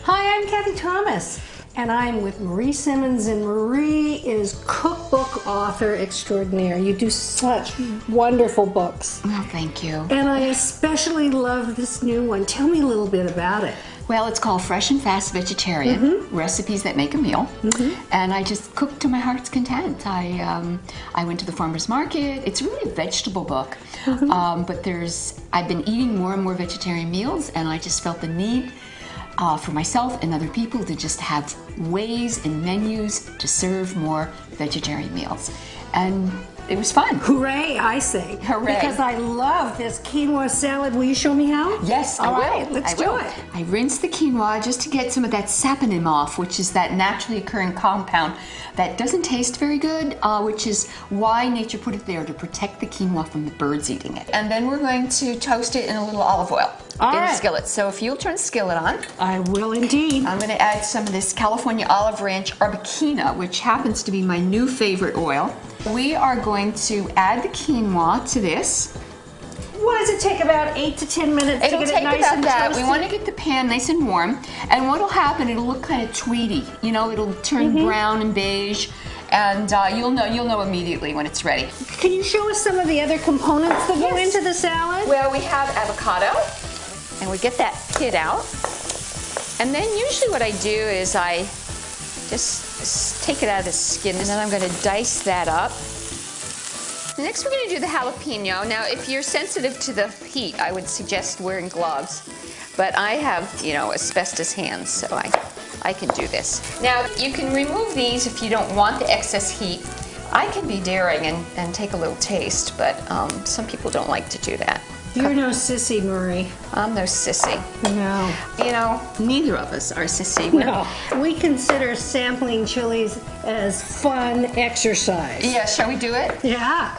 Hi, I'm Cathy Thomas, and I'm with Marie Simmons, and Marie is cookbook author extraordinaire. You do such wonderful books. Well, thank you. And I especially love this new one. Tell me a little bit about it. Well, it's called Fresh and Fast Vegetarian, Recipes That Make a Meal. And I just cook to my heart's content. I went to the farmer's market. It's really a vegetable book. But I've been eating more and more vegetarian meals, and I just felt the need for myself and other people to just have ways and menus to serve more vegetarian meals. And it was fun. Hooray, I say. Hooray. Because I love this quinoa salad. Will you show me how? Yes, All I will. right, let's do it. I rinse the quinoa just to get some of that saponin off, which is that naturally occurring compound that doesn't taste very good, which is why nature put it there, to protect the quinoa from the birds eating it. And then we're going to toast it in a little olive oil in the skillet. So if you'll turn the skillet on. I will indeed. I'm going to add some of this California Olive Ranch Arbequina, which happens to be my new favorite oil. We are going to add the quinoa to this. What does it take, about 8 to 10 minutes It'll to get take it nice about and that. toasted? We want to get the pan nice and warm, and what'll happen, it'll look kind of tweedy. You know, it'll turn brown and beige, and you'll know immediately when it's ready. Can you show us some of the other components that go into the salad? Well, we have avocado, and we get that pit out, and then usually what I do is I just take it out of the skin, and then I'm going to dice that up. Next we're going to do the jalapeno. Now if you're sensitive to the heat, I would suggest wearing gloves, but I have, you know, asbestos hands, so I can do this. Now you can remove these if you don't want the excess heat. I can be daring and take a little taste, but some people don't like to do that. You're no sissy, Marie. I'm no sissy. No. You know, neither of us are sissy. No. We consider sampling chilies as fun exercise. Yeah, shall we do it? Yeah.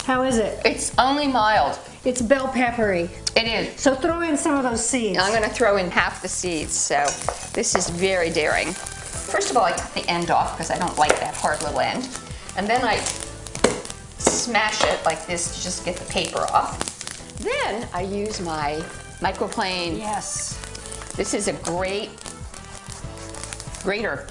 How is it? It's only mild. It's bell peppery. It is. So throw in some of those seeds. I'm going to throw in half the seeds, so this is very daring. First of all, I cut the end off because I don't like that hard little end. And then I smash it like this to just get the paper off. Then I use my microplane. Yes. This is a great grater.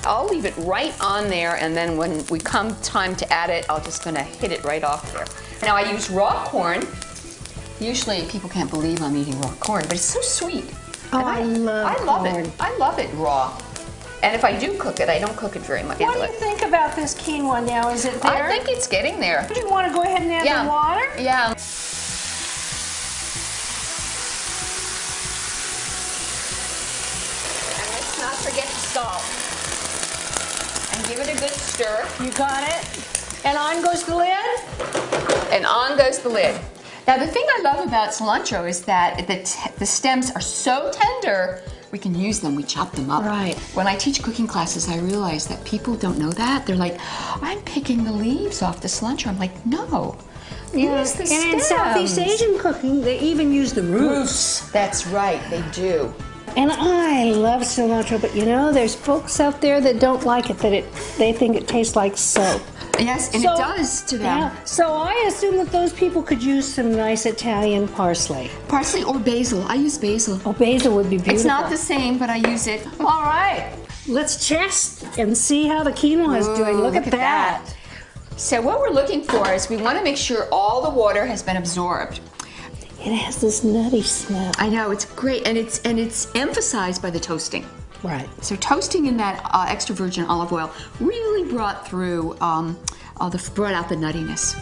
I'll leave it right on there, and then when we come time to add it, I'm just gonna hit it right off there. Now I use raw corn. Usually people can't believe I'm eating raw corn, but it's so sweet. Oh, I love corn. it. I love it raw. And if I do cook it, I don't cook it very much. What do you think about this quinoa now? Is it there? I think it's getting there. Do you want to go ahead and add the water? Yeah. And let's not forget the salt. And give it a good stir. You got it. And on goes the lid? And on goes the lid. Now the thing I love about cilantro is that the stems are so tender, we can use them, we chop them up. Right. When I teach cooking classes, I realize that people don't know that. They're like, I'm picking the leaves off the cilantro. I'm like, no. Use the stems. And in Southeast Asian cooking, they even use the roots. That's right, they do. And I love cilantro, but you know, there's folks out there that don't like it, they think it tastes like soap. Yes, and it does to them. Yeah, so I assume that those people could use some nice Italian parsley. Parsley or basil. I use basil. Oh, basil would be beautiful. It's not the same, but I use it. All right, let's test and see how the quinoa is doing. Look at that. So what we're looking for is we want to make sure all the water has been absorbed. It has this nutty smell. I know, it's great, and it's emphasized by the toasting. Right. So toasting in that extra virgin olive oil really brought through, brought out the nuttiness.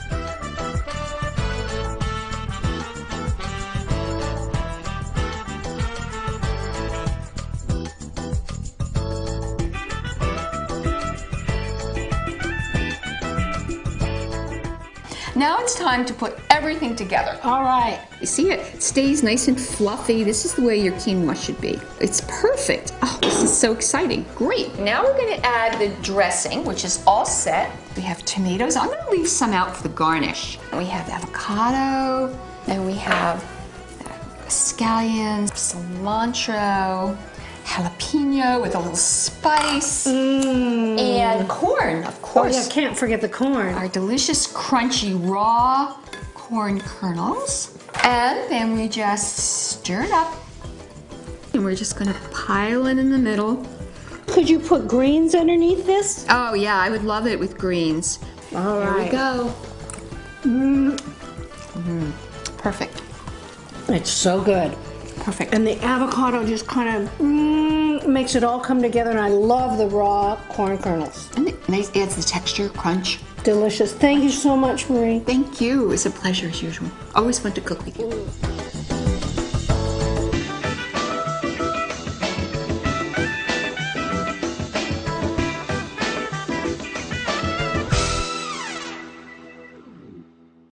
Now it's time to put everything together. All right. You see it stays nice and fluffy. This is the way your quinoa should be. It's perfect. Oh, this is so exciting. Great. Now we're going to add the dressing, which is all set. We have tomatoes. I'm going to leave some out for the garnish. We have avocado, and we have scallions, cilantro, jalapeno with a little spice, and corn, of course. Oh yeah, can't forget the corn. Our delicious, crunchy, raw corn kernels. And then we just stir it up. And we're just gonna pile it in the middle. Could you put greens underneath this? Oh yeah, I would love it with greens. All Here right. we go. Perfect. It's so good. Perfect. And the avocado just kind of makes it all come together, and I love the raw corn kernels. And it nice, adds the texture, crunch. Delicious. Thank you so much, Marie. Thank you. It's a pleasure as usual. Always fun to cook with you.